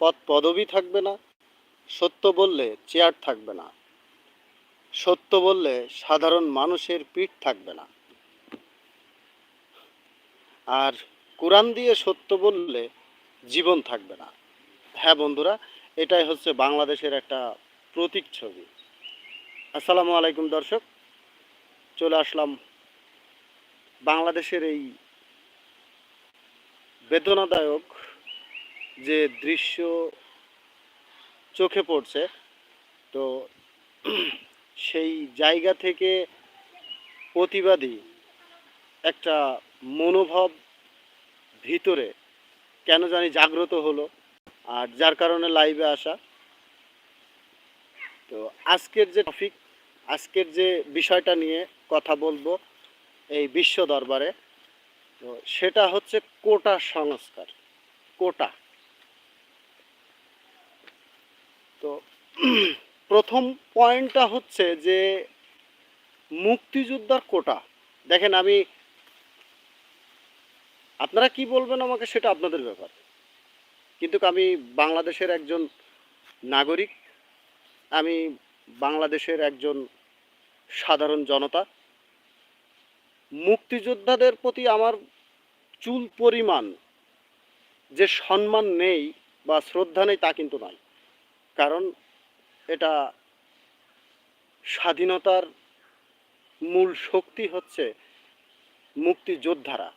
পদ পদবি থাকবে না, সত্য বললে চেয়ার থাকবে না, সত্য বললে সাধারণ মানুষের পিঠ থাকবে না, আর কোরআন দিয়ে সত্য বললে জীবন থাকবে না। হ্যাঁ বন্ধুরা, এটাই হচ্ছে বাংলাদেশের একটা প্রতীক ছবি। আসসালামু আলাইকুম দর্শক, চলে আসলাম বাংলাদেশের এই বেদনাদায়ক যে দৃশ্য চোখে পড়ছে, তো সেই জায়গা থেকে প্রতিবাদী একটা মনোভাব ভিতরে কেন জানি জাগ্রত হলো, আর যার কারণে লাইভে আসা। তো আজকের যে টপিক, আজকের যে বিষয়টা নিয়ে কথা বলবো এই বিশ্ব দরবারে, তো সেটা হচ্ছে কোটা সংস্কার। কোটা, তো প্রথম পয়েন্টটা হচ্ছে যে মুক্তিযোদ্ধার কোটা। দেখেন, আপনারা কি বলবেন আমাকে সেটা আপনাদের ব্যাপার, কিন্তু আমি বাংলাদেশের একজন নাগরিক, আমি বাংলাদেশের একজন সাধারণ জনতা। মুক্তিযোদ্ধাদের প্রতি আমার চুল পরিমাণ যে সম্মান নেই বা শ্রদ্ধা নেই তা কিন্তু নয়, কারণ এটা স্বাধীনতার মূল শক্তি হচ্ছে মুক্তিযোদ্ধারা,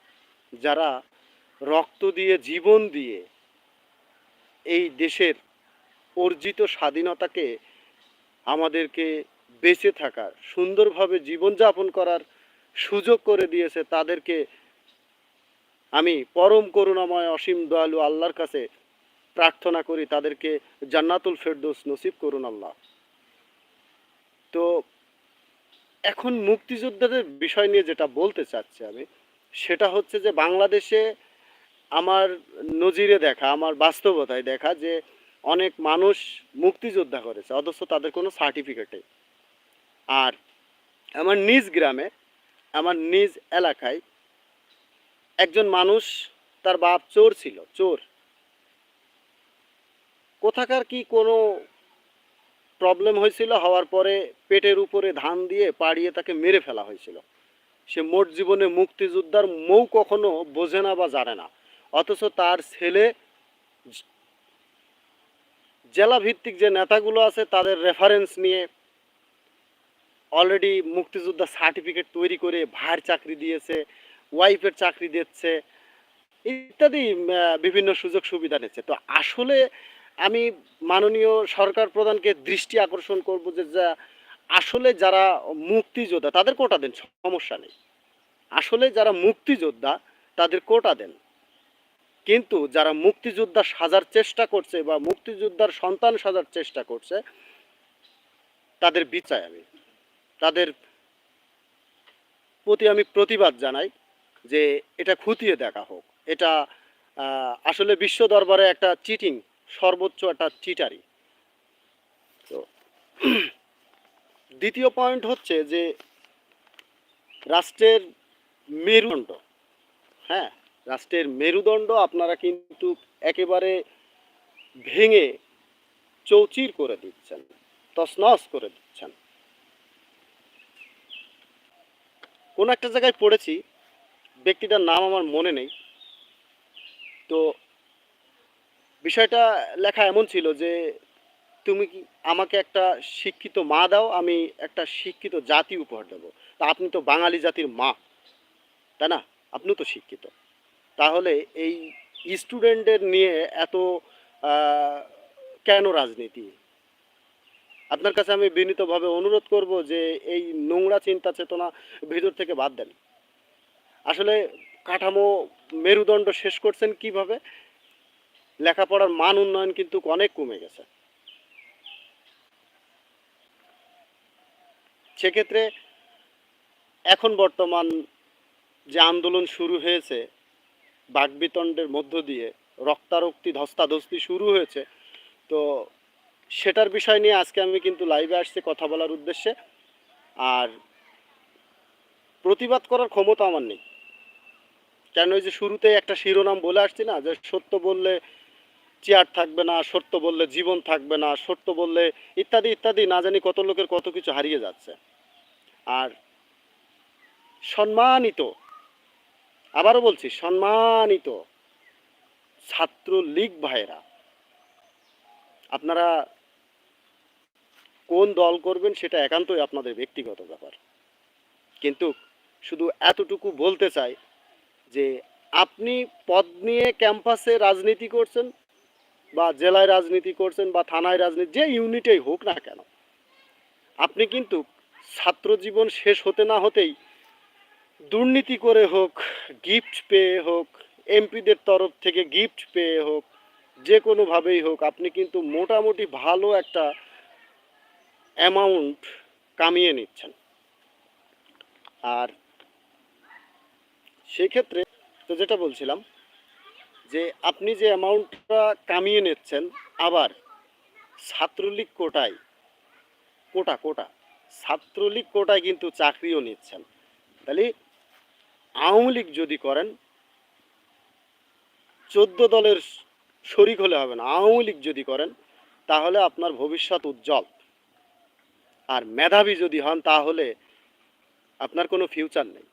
যারা রক্ত দিয়ে জীবন দিয়ে এই দেশের অর্জিত স্বাধীনতাকে আমাদেরকে বেঁচে থাকার, সুন্দরভাবে জীবনযাপন করার সুযোগ করে দিয়েছে। তাদেরকে আমি পরম করুণাময় অসীম দয়ালু আল্লাহর কাছে প্রার্থনা করি, তাদেরকে জান্নাতুল ফেরদৌস নসিব করুন আল্লাহ। তো এখন মুক্তিযোদ্ধাদের বিষয় নিয়ে যেটা বলতে চাচ্ছি আমি, সেটা হচ্ছে যে বাংলাদেশে আমার নজিরে দেখা, আমার বাস্তবতায় দেখা যে অনেক মানুষ মুক্তিযোদ্ধা করেছে অথচ তাদের কোনো সার্টিফিকেট নেই। আর আমার নিজ গ্রামে, আমার নিজ এলাকায় একজন মানুষ, তার বাপ চোর ছিল, চোর। কোথাকার কি কোনো প্রবলেম হয়েছিল, হওয়ার পরে পেটের উপরে ধান দিয়ে পাড়িয়ে তাকে মেরে ফেলা হয়েছিল। সে মোট জীবনে মুক্তিযোদ্ধার মৌ কখনো বোঝে না বা জানে না, অথচ তার ছেলে জেলা ভিত্তিক যে নেতাগুলো আছে তাদের রেফারেন্স নিয়ে অলরেডি মুক্তিযোদ্ধা সার্টিফিকেট তৈরি করে ভাইয়ের চাকরি দিয়েছে, ওয়াইফের চাকরি দিচ্ছে, ইত্যাদি বিভিন্ন সুযোগ সুবিধা নিচ্ছে। তো আসলে আমি মাননীয় সরকার প্রধানকে দৃষ্টি আকর্ষণ করব যে আসলে যারা মুক্তিযোদ্ধা তাদের কোটা দেন, সমস্যা নেই। আসলে যারা মুক্তিযোদ্ধা তাদের কোটা দেন, কিন্তু যারা মুক্তিযোদ্ধা সাজার চেষ্টা করছে বা মুক্তিযোদ্ধার সন্তান সাজার চেষ্টা করছে তাদের বিচার, আমি তাদের প্রতি আমি প্রতিবাদ জানাই যে এটা খতিয়ে দেখা হোক। এটা আসলে বিশ্ব দরবারে একটা চিটিং, সর্বোচ্চ একটা চিটারি। তো দ্বিতীয় পয়েন্ট হচ্ছে যে রাষ্ট্রের মেরুদণ্ড, হ্যাঁ, রাষ্ট্রের মেরুদণ্ড আপনারা কিন্তু একেবারে ভেঙে চৌচির করে দিচ্ছেন, তছনছ করে দিচ্ছেন। কোন একটা জায়গায় পড়েছি, ব্যক্তিটার নাম আমার মনে নেই, তো বিষয়টা লেখা এমন ছিল যে তুমি কি আমাকে একটা শিক্ষিত মা দাও, আমি একটা শিক্ষিত জাতি উপহার দেবো। তা আপনি তো বাঙালি জাতির মা, তাই না? আপনি তো শিক্ষিত, তাহলে এই স্টুডেন্টদের নিয়ে এত কেন রাজনীতি? আপনার কাছে আমি বিনীতভাবে অনুরোধ করব যে এই নোংরা চিন্তা চেতনা ভিতর থেকে বাদ দেন। আসলে কাঠামো, মেরুদণ্ড শেষ করছেন কিভাবে? লেখাপড়ার মান উন্নয়ন কিন্তু অনেক কমে গেছে। সেক্ষেত্রে এখন বর্তমান যে আন্দোলন শুরু হয়েছে, বাকবিতণ্ডের মধ্য দিয়ে রক্তারক্তি ধস্তাধস্তি শুরু হয়েছে, তো সেটার বিষয় নিয়ে আজকে আমি কিন্তু লাইভে আসছি কথা বলার উদ্দেশ্যে। আর প্রতিবাদ করার ক্ষমতা আমার নেই, কেন ওই যে শুরুতেই একটা শিরোনাম বলে আসছি না, যে সত্য বললে চেয়ার থাকবে না, সত্য বললে জীবন থাকবে না, সত্য বললে ইত্যাদি ইত্যাদি, না জানি কত লোকের কত কিছু হারিয়ে যাচ্ছে। আর সম্মানিত, আবারও বলছি, সম্মানিত ছাত্রলীগ ভাইয়েরা, আপনারা কোন দল করবেন সেটা একান্তই আপনাদের ব্যক্তিগত ব্যাপার, কিন্তু শুধু এতটুকু বলতে চাই যে আপনি পদ নিয়ে ক্যাম্পাসে রাজনীতি করছেন বা জেলায় রাজনীতি করছেন বা থানায় রাজনীতি, যে ইউনিটেই হোক না কেন, আপনি কিন্তু ছাত্র জীবন শেষ হতে না হতেই দুর্নীতি করে হোক, গিফট পেয়ে হোক, এমপিদের তরফ থেকে গিফট পেয়ে হোক, যে কোনোভাবেই হোক, আপনি কিন্তু মোটামুটি ভালো একটা অ্যামাউন্ট কামিয়ে নিচ্ছেন। আর সেক্ষেত্রে তো যেটা বলছিলাম যে আপনি যে অ্যামাউন্টটা কামিয়ে নিচ্ছেন, আবার ছাত্রলীগ কোটায়, কোটা ছাত্রলীগ কোটায় কিন্তু চাকরিও নিচ্ছেন। তাহলে আওয়ামী লীগ যদি করেন, 14 দলের শরিক হলে হবে না। আওয়ামী লীগ যদি করেন তাহলে আপনার ভবিষ্যৎ উজ্জ্বল। আর মেধাবী যদি হন তাহলে আপনার কোনো ফিউচার নেই,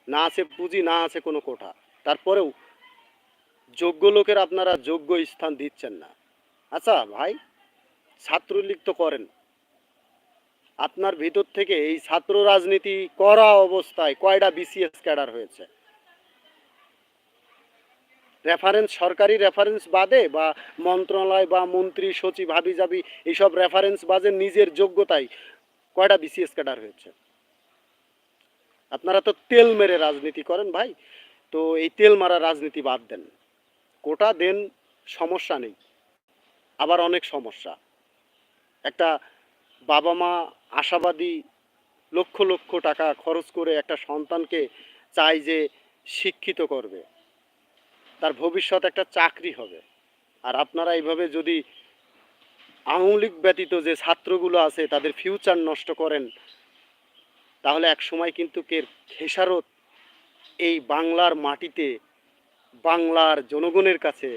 না আছে পুঁজি, না আছে কোনো কোঠা, তারপরেও যোগ্য লোকের আপনারা যোগ্য স্থান দিচ্ছেন না। আচ্ছা ভাই, ছাত্রলীগ তো করেন, আপনার ভিতর থেকে এই ছাত্র রাজনীতি করা অবস্থায় কয়টা বিসিএস ক্যাডার হয়েছে? রেফারেন্স, সরকারি রেফারেন্স বাদে বা মন্ত্রণালয় বা মন্ত্রী সচিব হাবিজাবি এইসব রেফারেন্স বাদে নিজের যোগ্যতায় কয়টা বিসিএস ক্যাডার হয়েছে? আপনারা তো তেল মেরে রাজনীতি করেন ভাই। তো এই তেল মারা রাজনীতি বাদ দেন, কোটা দেন, সমস্যা নেই। আবার অনেক সমস্যা, একটা বাবা মা আশাবাদী, লক্ষ লক্ষ টাকা খরচ করে একটা সন্তানকে চাই যে শিক্ষিত করবে, তার ভবিষ্যৎ একটা চাকরি হবে। আর আপনারা এইভাবে যদি আওয়ামী লীগ ব্যতীত যে ছাত্রগুলো আছে তাদের ফিউচার নষ্ট করেন, তাহলে এক সময় কিন্তু খেসারত এই বাংলার মাটিতে, বাংলার জনগণের কাছে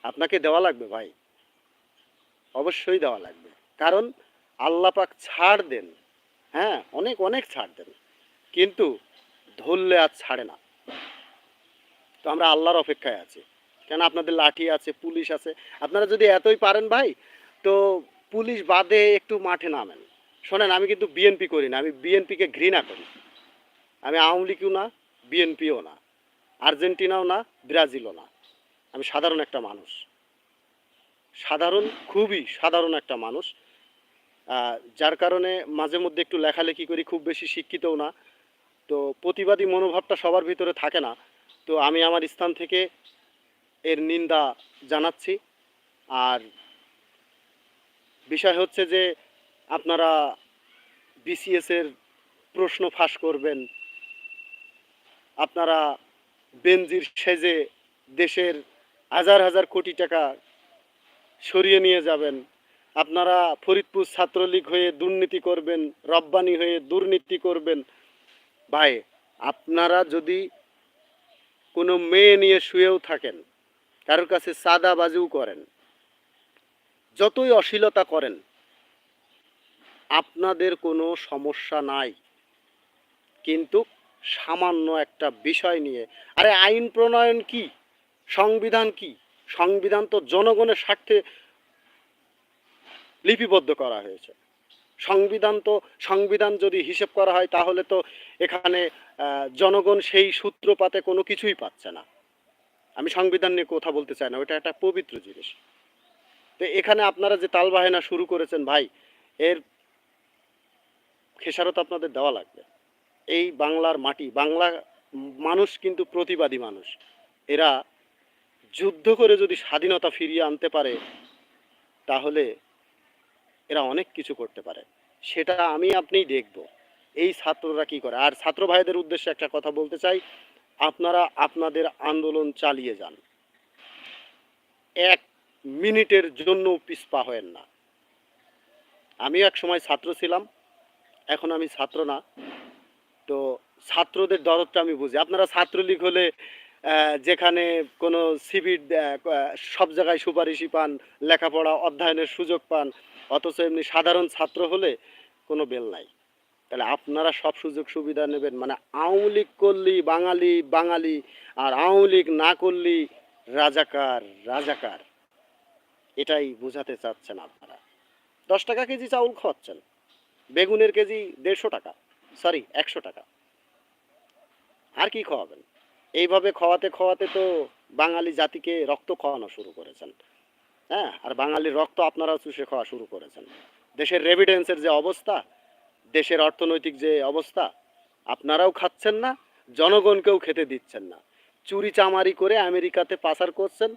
আপনাকে দেওয়া লাগবে ভাই, অবশ্যই দেওয়া লাগবে। কারণ আল্লাহ পাক ছাড় দেন, হ্যাঁ অনেক অনেক ছাড় দেন, কিন্তু ধরলে আর ছাড়ে না। তো আমরা আল্লাহর অপেক্ষায় আছি, কেন আপনাদের লাঠি আছে, পুলিশ আছে। আপনারা যদি এতই পারেন ভাই, তো পুলিশ বাদে একটু মাঠে নামেন। শোনেন, আমি কিন্তু বিএনপি করি না, আমি বিএনপিকে ঘৃণা করি। আমি আওয়ামী লীগও না, বিএনপিও না, আর্জেন্টিনাও না, ব্রাজিলও না। আমি সাধারণ একটা মানুষ, সাধারণ, খুবই সাধারণ একটা মানুষ। যার কারণে মাঝে মধ্যে একটু লেখালেখি করি, খুব বেশি শিক্ষিতও না। তো প্রতিবাদী মনোভাবটা সবার ভিতরে থাকে না। তো আমি আমার স্থান থেকে এর নিন্দা জানাচ্ছি। আর বিষয় হচ্ছে যে আপনারা বিসিএসের প্রশ্ন ফাঁস করবেন, আপনারা বেনজির সেজে দেশের হাজার হাজার কোটি টাকা সরিয়ে নিয়ে যাবেন, আপনারা ফরিদপুর ছাত্রলীগ হয়ে দুর্নীতি করবেন, রব্বানি হয়ে দুর্নীতি করবেন। ভাই, আপনারা যদি কোনো মেয়ে নিয়ে শুয়েও থাকেন, কারোর কাছে চাঁদাবাজিও করেন, যতই অশ্লীলতা করেন, আপনাদের কোনো সমস্যা নাই। কিন্তু সামান্য একটা বিষয় নিয়ে, আরে আইন প্রণয়ন কি, সংবিধান কি? সংবিধান তো জনগণের স্বার্থে লিপিবদ্ধ করা হয়েছে। সংবিধান যদি হিসেব করা হয় তাহলে তো এখানে জনগণ সেই সূত্রপাতে কোনো কিছুই পাচ্ছে না। আমি সংবিধান নিয়ে কথা বলতে চাই না, ওটা একটা পবিত্র জিনিস। তো এখানে আপনারা যে তালবাহানা শুরু করেছেন ভাই, এর খেসারত আপনাদের দেওয়া লাগবে। এই বাংলার মাটি, বাংলা মানুষ কিন্তু প্রতিবাদী মানুষ। এরা যুদ্ধ করে যদি স্বাধীনতা ফিরিয়ে আনতে পারে, তাহলে এরা অনেক কিছু করতে পারে। সেটা আমি আপনিই দেখব এই ছাত্ররা কি করে। আর ছাত্র ভাইদের উদ্দেশ্যে একটা কথা বলতে চাই, আপনারা আপনাদের আন্দোলন চালিয়ে যান, 1 মিনিটের জন্য পিছপা হয়েন না। আমিও এক সময় ছাত্র ছিলাম, এখন আমি ছাত্র না। তো ছাত্রদের দরদটা আমি বুঝি। আপনারা ছাত্রলীগ হলে যেখানে কোনো সিভির সব জায়গায় সুপারিশই পান, লেখাপড়া অধ্যয়নের সুযোগ পান, অথচ এমনি সাধারণ ছাত্র হলে কোনো বেল নাই। তাহলে আপনারা সব সুযোগ সুবিধা নেবেন, মানে আওয়ামী লীগ করলেই বাঙালি বাঙালি, আর আওয়ামী লীগ না করলেই রাজাকার রাজাকার, এটাই বোঝাতে চাচ্ছেন আপনারা। 10 টাকা কেজি চাউল খাওয়াচ্ছেন, বেগুনের কেজি 150 টাকা, সরি 100 টাকা, আর কি খাওয়াবেন? এইভাবে খাওয়াতে খাওয়াতে তো বাঙালি জাতিকে রক্ত খাওয়ানো শুরু করেছেন। হ্যাঁ, আর বাঙালির রক্ত আপনারাও চুষে খাওয়া শুরু করেছেন। দেশের রেভিডেন্সের যে অবস্থা, দেশের অর্থনৈতিক যে অবস্থা, আপনারাও খাচ্ছেন না, জনগণকেও খেতে দিচ্ছেন না। চুরি চামারি করে আমেরিকাতে পাচার করছেন,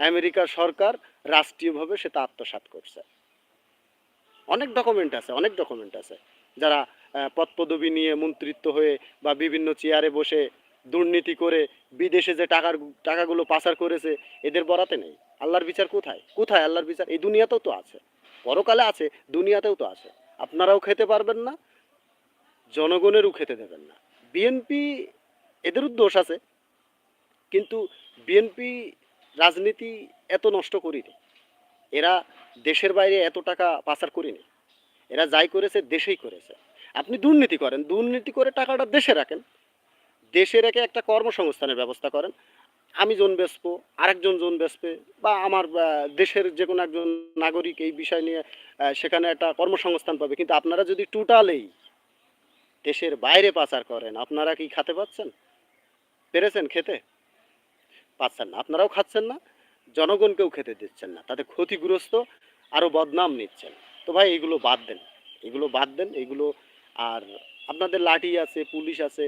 আমেরিকার সরকার রাষ্ট্রীয়ভাবে সেটা আত্মসাৎ করছে। অনেক ডকুমেন্ট আছে, অনেক ডকুমেন্ট আছে। যারা পদপদবি নিয়ে মন্ত্রিত্ব হয়ে বা বিভিন্ন চেয়ারে বসে দুর্নীতি করে বিদেশে যে টাকাগুলো পাচার করেছে, এদের বরাতে নেই। আল্লাহর বিচার কোথায়? কোথায় আল্লাহর বিচার? এই দুনিয়াতেও তো আছে, পরকালে আছে, দুনিয়াতেও তো আছে। আপনারাও খেতে পারবেন না, জনগণেরও খেতে দেবেন না। বিএনপি, এদেরও দোষ আছে, কিন্তু বিএনপি রাজনীতি এত নষ্ট করিনি। এরা দেশের বাইরে এত টাকা পাচার করিনি। এরা যাই করেছে দেশেই করেছে। আপনি দুর্নীতি করেন, দুর্নীতি করে টাকাটা দেশে রাখেন, দেশে রেখে একটা কর্মসংস্থানের ব্যবস্থা করেন। আমি জন বেচবো, আরেকজন জন বেচবে, বা আমার দেশের যে কোনো একজন নাগরিক এই বিষয় নিয়ে সেখানে একটা কর্মসংস্থান পাবে। কিন্তু আপনারা যদি টোটালেই দেশের বাইরে পাচার করেন, আপনারা কি খেতে পাচ্ছেন? পেরেছেন খেতে? পাচ্ছেন না। আপনারাও খাচ্ছেন না, জনগণকেও খেতে দিচ্ছেন না, তাতে ক্ষতিগ্রস্ত, আরও বদনাম নিচ্ছেন। তো ভাই এগুলো বাদ দেন, এগুলো বাদ দেন, এগুলো। আর আপনাদের লাঠি আছে, পুলিশ আছে,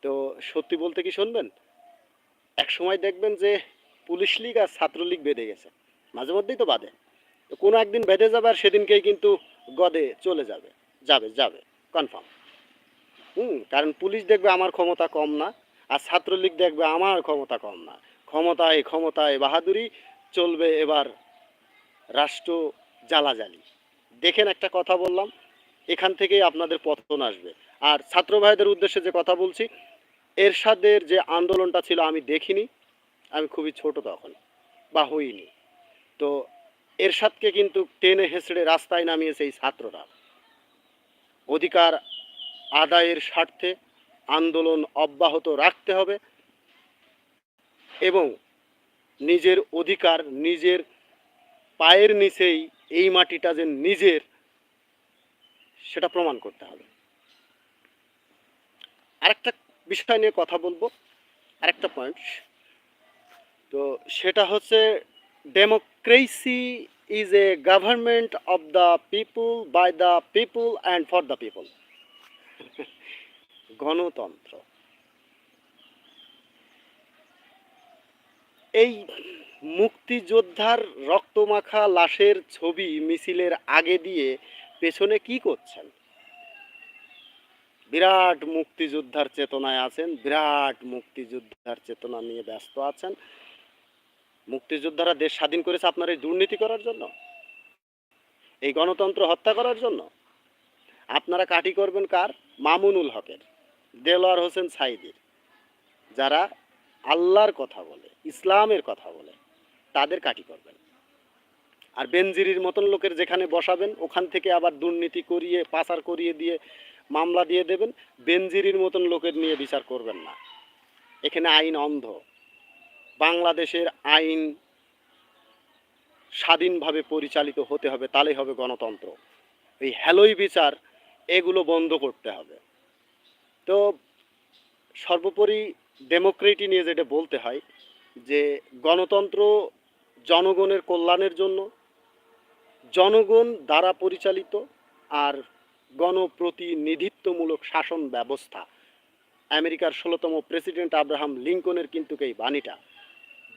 তো সত্যি বলতে কি শুনবেন, এক সময় দেখবেন যে পুলিশ লীগ আর ছাত্রলীগ বেঁধে গেছে, মাঝে মধ্যেই তো বাঁধে। তো কোনো একদিন বেঁধে যাবে, আর সেদিনকেই কিন্তু গদে চলে যাবে, যাবে যাবে কনফার্ম। কারণ পুলিশ দেখবে আমার ক্ষমতা কম না, আর ছাত্রলীগ দেখবে আমার ক্ষমতা কম না। ক্ষমতায় ক্ষমতায় বাহাদুরি চলবে এবার, রাষ্ট্র জ্বালাজালি। দেখেন, একটা কথা বললাম, এখান থেকেই আপনাদের পতন আসবে। আর ছাত্র ভাইদের উদ্দেশ্যে যে কথা বলছি, এরশাদের যে আন্দোলনটা ছিল আমি দেখিনি, আমি খুবই ছোট তখন, বা হইনি। তো এরশাদকে কিন্তু টেনে হেঁচড়ে রাস্তায় নামিয়েছে এই ছাত্ররা। অধিকার আদায়ের স্বার্থে আন্দোলন অব্যাহত রাখতে হবে, এবং নিজের অধিকার নিজের পায়ের নিচেই, এই মাটিটা যে নিজের, সেটা প্রমাণ করতে হবে। আরেকটা বিষয় নিয়ে কথা বলবো, আরেকটা পয়েন্ট, তো সেটা হচ্ছে democracy is a government of the people, by the people and for the people. গণতন্ত্র, এই মুক্তিযোদ্ধার রক্তমাখা লাশের ছবি মিছিলের আগে দিয়ে পেছনে কি করছেন? বিরাট মুক্তিযোদ্ধার চেতনায় আছেন, বিরাট মুক্তিযোদ্ধার চেতনা নিয়ে ব্যস্ত আছেন। মুক্তিযোদ্ধারা দেশ স্বাধীন করেছে আপনার এই দুর্নীতি করার জন্য, এই গণতন্ত্র হত্যা করার জন্য। আপনারা কাঠি করবেন কার? মামুনুল হকের, দেলোয়ার হোসেন সাইদির, যারা আল্লাহর কথা বলে, ইসলামের কথা বলে, তাদের কাঠি করবেন। আর বেনজিরির মতন লোকের যেখানে বসাবেন, ওখান থেকে আবার দুর্নীতি করিয়ে পাচার করিয়ে দিয়ে মামলা দিয়ে দেবেন। বেনজিরির মতন লোকের নিয়ে বিচার করবেন না। এখানে আইন অন্ধ। বাংলাদেশের আইন স্বাধীনভাবে পরিচালিত হতে হবে, তাহলেই হবে গণতন্ত্র। এই হ্যালোই বিচার, এগুলো বন্ধ করতে হবে। তো সর্বোপরি ডেমোক্রেটি নিয়ে যেটা বলতে হয়, যে গণতন্ত্র জনগণের কল্যাণের জন্য, জনগণ দ্বারা পরিচালিত, আর গণপ্রতিনিধিত্বমূলক শাসন ব্যবস্থা। আমেরিকার 16তম প্রেসিডেন্ট আব্রাহাম লিঙ্কনের কিন্তু এই বাণীটা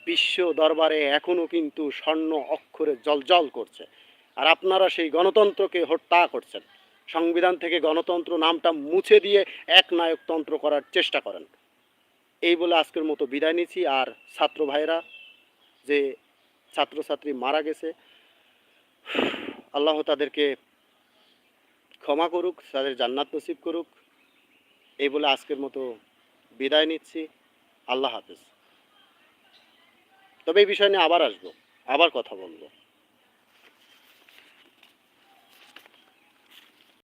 বিশ্ব দরবারে এখনও কিন্তু স্বর্ণ অক্ষরে জলজল করছে। আর আপনারা সেই গণতন্ত্রকে হত্যা করছেন। সংবিধান থেকে গণতন্ত্র নামটা মুছে দিয়ে একনায়কতন্ত্র করার চেষ্টা করেন। এই বলে আজকের মতো বিদায় নিচ্ছি। আর ছাত্র ভাইরা যে ছাত্রছাত্রী মারা গেছে, আল্লাহ তাদেরকে ক্ষমা করুক, তাদের জান্নাত নসিব করুক, এই বলে আজকের মতো বিদায় নিচ্ছি। আল্লাহ হাফেজ। তবে এই বিষয় নিয়ে আবার আসবো, আবার কথা বলবো।